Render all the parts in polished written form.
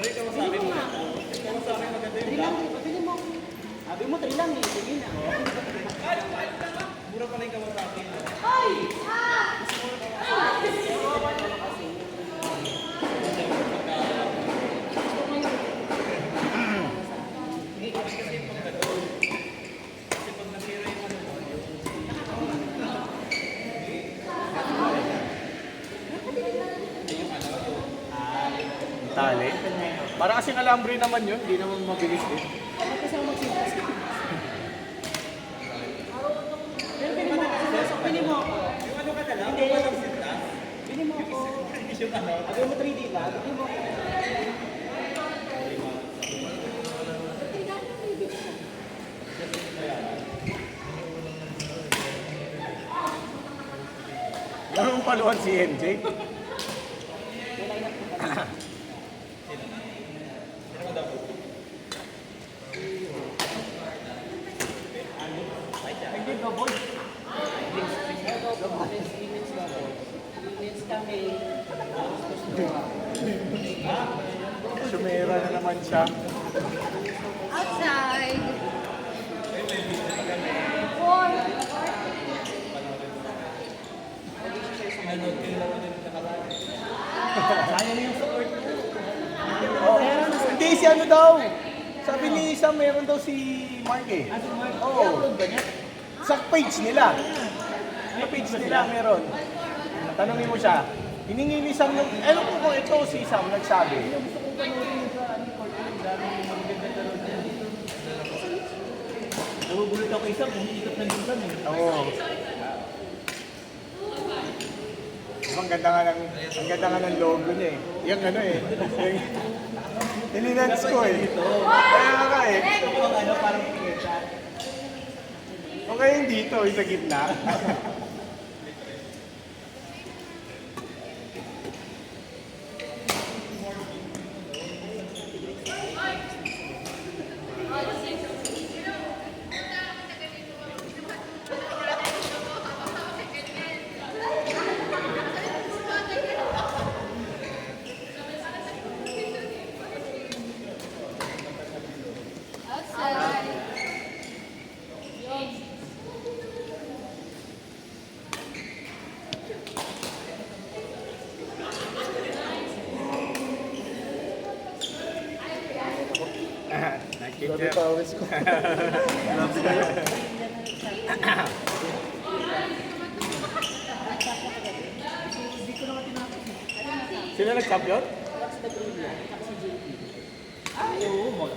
Sabi mo nga. Tri lang, pabili mo. Sabi mo, tri lang eh. Sige na. Mura pala yung Kawasaki. Ay! Tali. Para kasing alambre naman yun, hindi naman mabilis eh. Ano kasi ako magsipas? Pero pili mo. Pili mo ako. Yung ano ka na lang? Hindi. Yung walang sinta? Pili mo ako. Yung ano? Sabi mo 3D ba? Pili mo ako. Anong paluan si MJ? Hindi, double. Limits double. Limits kami. Sumera na naman siya. Outside. Four. Sayang yung support. Oh, hindi si ano daw. Sabi ni Sam, meron daw si Mark eh. Ah, si Mark. Oo. I-upload ba niya? Sa page nila. Sa page nila meron. Tanungin mo siya. Hiningi ni Sam yung, alam ko kung ito si Sam nagsabi. Gusto kong panoorin yung sa ano, Portland. Dami yung magaganda na road niya. Nabubulot ako isa kung ikot ng lusan eh. Oo. Ang ganda nga ng logo niya eh. Yung ano eh. Yung nilinans ko eh. Kaya nga eh. Ito ang ano, parang piketa. Okay yung dito, yung sa gitna. Outside. Grabe pawis ko. Grabe kayo. Hindi ko naman tinapos. Sila nag-champion? What's the trivia? Tsaka si JP. Ay, oo.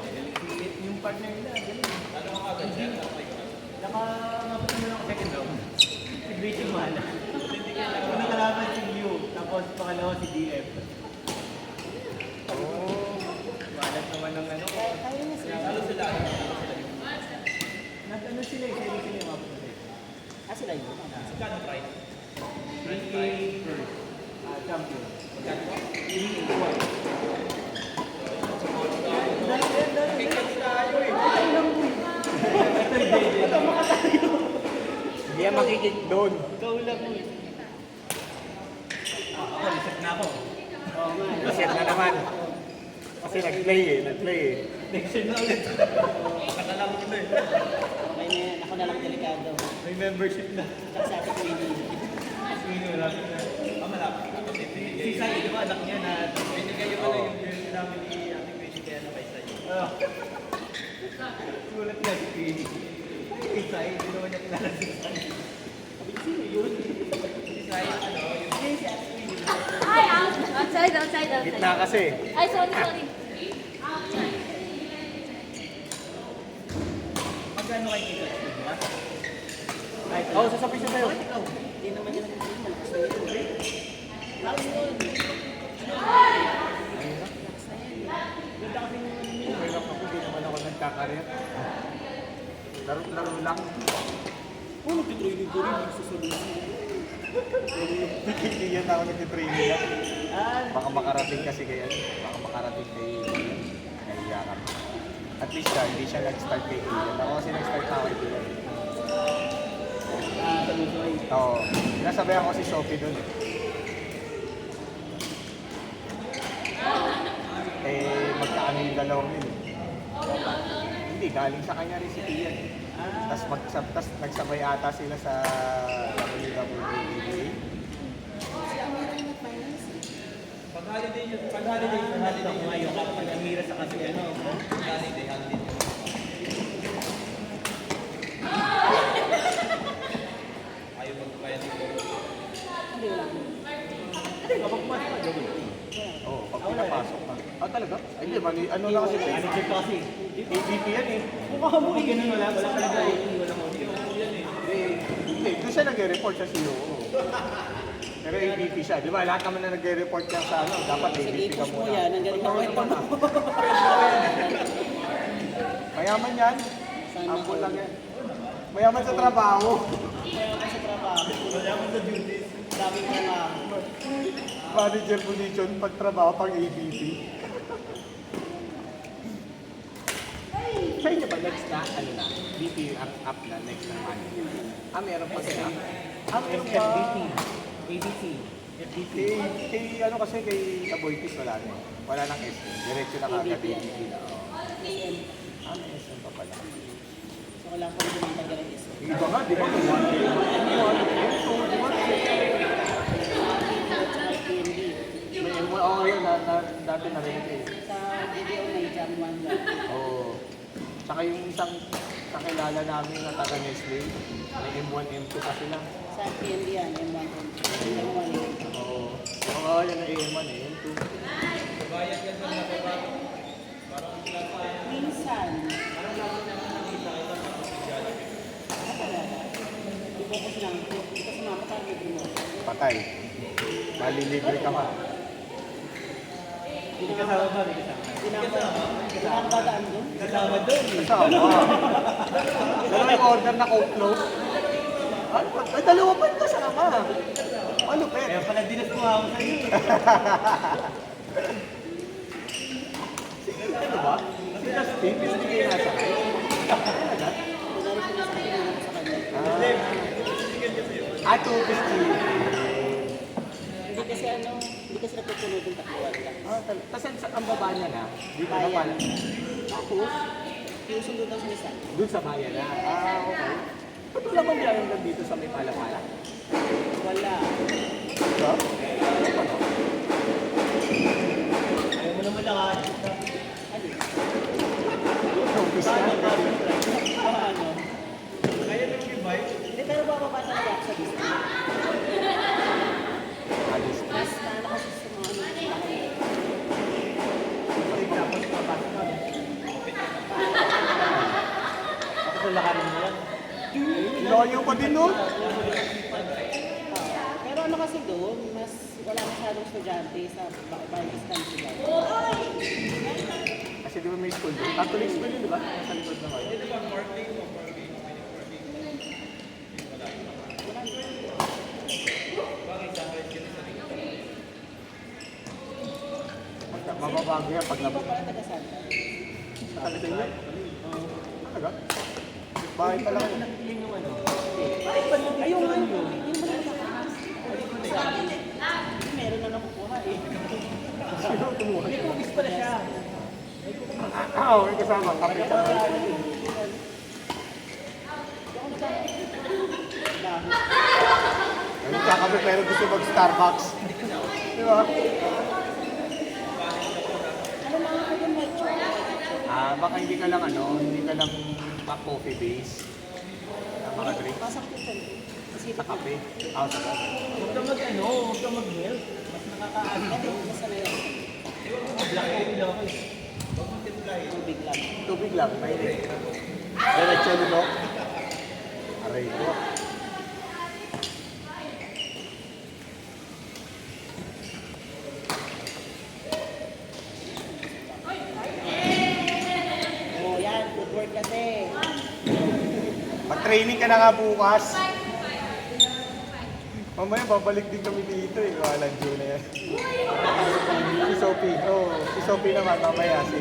Yung partner nila, galing. Ano ka agad siya? Nakamapunta mo lang ako second round. Si Rachel Mahal. Unang kalaban si Liu, tapos pangalawa si DF. Balat naman ng ano. Kaya niya sila. Ano sila? Nag-ano sila eh, sila yung mapunta sila. Ah, sila yun. Magkano price? 3K first. Champion. Magkano ba? 3K. Kikit tayo eh. Hindi yan makikik doon. Ikaw lang mo eh. Ako, reset na ako. Oo nga. Reset na naman. Kasi nag-play eh. Next year na ulit. Nakala ko ito eh. Okay na yan. Ako na lang delikado. May membership na. Tsaka sa ating Queenie. Swing malapit na. Malapit na. Si Sai, di ba anak niya na binigay yung ano yung jersey namin ni Ate Queenie kaya na kay Sai. Sulat niya si Queenie. Si Sai, hindi naman niya kilala si Sai. Sino yun? Si Sai, ano, yung si Ate Queenie. Ay, outside, outside, outside. Gitna kasi. Ay, sorry, sorry. Magkano kayo kita? Diba? Kahit Oo, sasabihin siya sa'yo. Bakit ikaw? Hindi naman yan ang malakas na yun. Lakas na yun. Ganda kasi yung ano niya. Okay lang ako, di naman ako nagkakarir. Laro-laro lang. Oh, nagtitraining ko rin. Nagsusulosin. Hindi yan ako nag-training lang. Ah, Baka makarating kasi kaya. Baka makarating kay Iyakan. At least siya, hindi siya nag-start kay Iyan. Ako kasi nag-start na ako kay Iyan. sa Lusoy. Oo. Sinasabayan ko si Sophie dun. Eh, dalawang yun eh. Hindi, galing sa kanya rin si Tian eh. Tapos nagsabay ata sila sa WWE. Pag-holiday yun. Pag-holiday ngayon. Kapag namira sa kasi ano. Holiday. Ayaw magpapaya dito. Hindi, kapag pumasok ka, gawin. Oo, pag pinapasok ka. Ah, talaga? Ay, di, ano lang kasi. Manager ko kasi. AVP yan eh. Mukha mo eh. Ganun wala talaga eh. Wala mo. Hindi, doon siya nag-report sa COO. Pero AVP siya. Di ba, lahat naman na nag-report yan sa ano, dapat AVP ka muna. yan, nandiyan ka kwento mo. Mayaman yan. Sana Ako lang yan. Mayaman sa trabaho. Kaya ako sa trabaho. Wala mo sa duties. Daming trabaho. Manager position, pag trabaho, pag AVP. Sa inyo ba next na, ano na, VP up na, next na manager? Ah, meron pa sila? Ah, meron pa. FDT. ABC. FDT. Kay ano kasi, kay Aboitis wala na. Wala nang SM. Diretso na kagad AVP na. SM. Ah, may SM pa pala. So wala ko rin yung taga-register. Yung iba nga, di ba? May 1K. May M1, oo, yun, dati narinig eh. Sa video may jam 1 lang. Oo. Tsaka yung isang kakilala namin na taga Nestle, may M1, M2 pa sila. Sa PND yan, M1. M1. Oo. Oo, yun ang M1 eh, M2. Minsan. I-focus lang. Hindi ka sumama ka, libre mo. Patay. Malilibre ka pa. Hindi kasama ba? Hindi kasama. Hindi na ako dadaan doon. Kasama doon. Kasama. Pero may order na coke float. Ano pa? Ay, dalawa pa yung kasama. Ano pa Kaya pala dinas mo ako sa iyo. Ano ba? Si Justin, hindi kayo nasa kayo. Talaga? Kunwari ko na sa akin, ako sa kanya. Ah, 250. Hindi kasi hindi kasi napupuno yung takluan lang. Ah, talaga. Tapos ang baba niya na, dito na pala. Tapos, Yung sundo daw sa isa. dun sa bayan na. Ah, okay. Ba't wala bang biyahe hanggang dito sa may pala-pala? Wala. Diba? Ano ba no? Ayaw mo naman lakas. Ano? Showbiz na. Ano? Kaya nang i-bike. Hindi, pero bababa talaga ako sa business. Alis. Mas naano kasi sa mga ano. Tapos papasok ka. Tapos lakarin mo yan. Layo pa din nun. Pero ano kasi doon, mas wala masyadong estudyante sa Bikes Country Club. Kasi di ba may school doon? Catholic school yun, di ba? Nasa likod na kayo. Mababago yan pag Iba nabot. pala taga Santa. Talaga sa inyo? Talaga? Bahay pa lang yun. Yun yung ano. Ayun nga yun. Yung mga nakakas. Meron na nakukuha eh. Sino tumuha? May cookies pala siya. Oo, may kasama. Kapit sa bahay. Ayun, kakape pero gusto mag-Starbucks. Di ba? Ano mga ka doon may chocolate? Ah, baka hindi ka lang ano, hindi ka lang coffee base. Mga drinks. Pasok ko dyan. Kasi Sa kape. Ah, sa kape. Huwag kang mag-ano, huwag kang mag-milk. Mas nakakaano. Ano, basta na yun. Black coffee daw ako eh. Tubig lang. Tubig lang, may diretso nito. Aray ko. Oh, yan. Good work kasi. Mag-training ka na nga bukas. Mamaya babalik din kami dito eh. Walang June na yan. Si Sophie. Oo, si Sophie naman mamaya 6.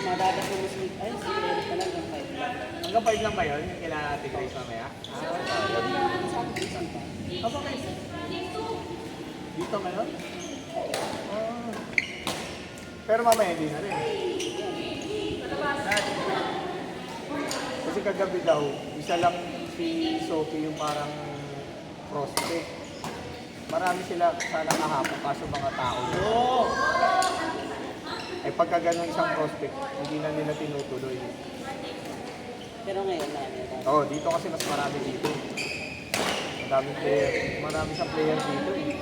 Madadas na muslim. Ay, si Eric pa lang ng 5 lang. Hanggang 5 lang ba yun? Yung kila Ate Grace mamaya? Sabi na ako sa akin sa iba. Ah, bakit? Dito ngayon? Ah. Pero mamaya hindi na rin. Kasi kagabi daw, isa lang si Sophie yung parang prospect. Marami sila sana kahapon kaso mga tao. Eh pagka ganun isang prospect, hindi na nila tinutuloy. Pero ngayon na. Oo, dito kasi mas marami dito. Marami siyang player dito eh.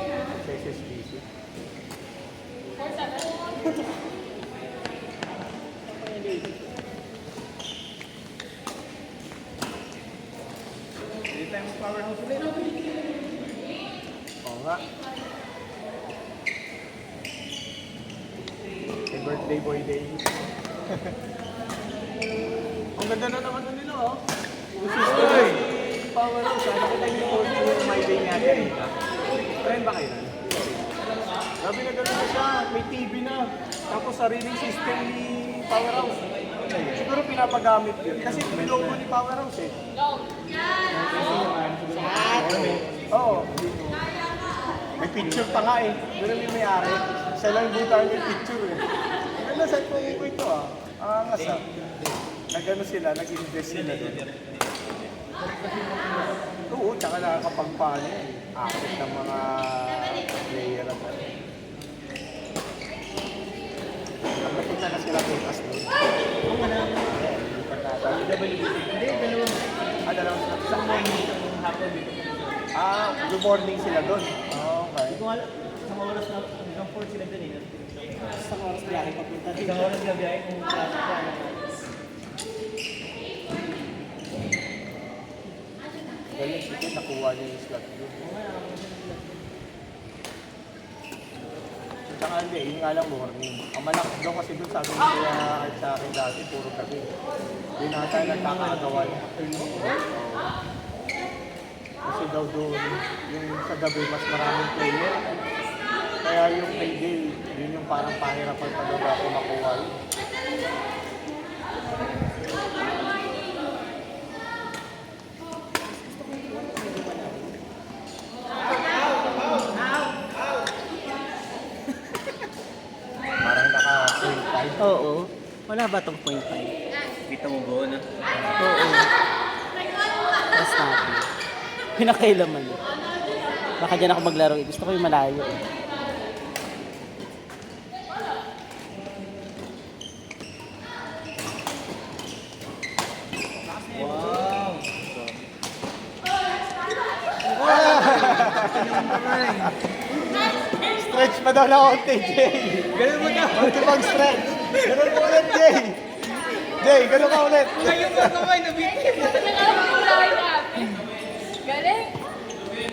Sa SSBC. Hindi tayo powerhouse ulit. Oo nga. Happy birthday boy day. Ang ganda na naman nila oh. Uy! Power House, nakita niyo po yung My Day natin eh. Trend ba kayo na? Sabi na gano'n na siya, may TV na. Tapos sariling system ni Power House. Siguro pinapagamit yun. Kasi may logo ni Power House eh. Oo. May picture pa nga eh. Doon yung may-ari. Siya lang buta yung picture eh. Ganda saan po ito ah. Angas ah. Nag-ano sila, nag-invest sila doon. Oo, tsaka nakakapagpano eh. Akit ng mga player at ano. Napunta na sila tutas doon. Kung wala, Lipat natin. hindi, dalawang. Dalawang slots. Isang morning, isang hapon dito. Good morning sila doon. Okay. Hindi ko alam, isang oras na, isang 4 sila dun eh. Isang oras biyahe papunta dito. Isang oras gabi ay kung traffic pa. Galing sige, nakuha niya yung slot doon. Tsaka hindi, yun nga lang morning. Ang malaki doon kasi doon sabi niya kahit sa akin dati, puro gabi. Hindi na tayo nagkakagawan. Kasi daw doon, yung sa gabi mas maraming player. Kaya yung payday, yun yung parang pahirapan talaga ako makuha yun. Parang naka-point tayo. Oo. Wala ba tong 0.5? Kita mo ba na? Oo. Basta natin. Pinakailaman. Baka dyan ako maglaro. Gusto ko yung malayo. Wow! Stretch pa daw na konti, Jay. Ganun mo daw! Konti pang stretch. Ganun mo ulit, Jay. Jay, ganun ka ulit. Ngayon mo kamay, nabitin!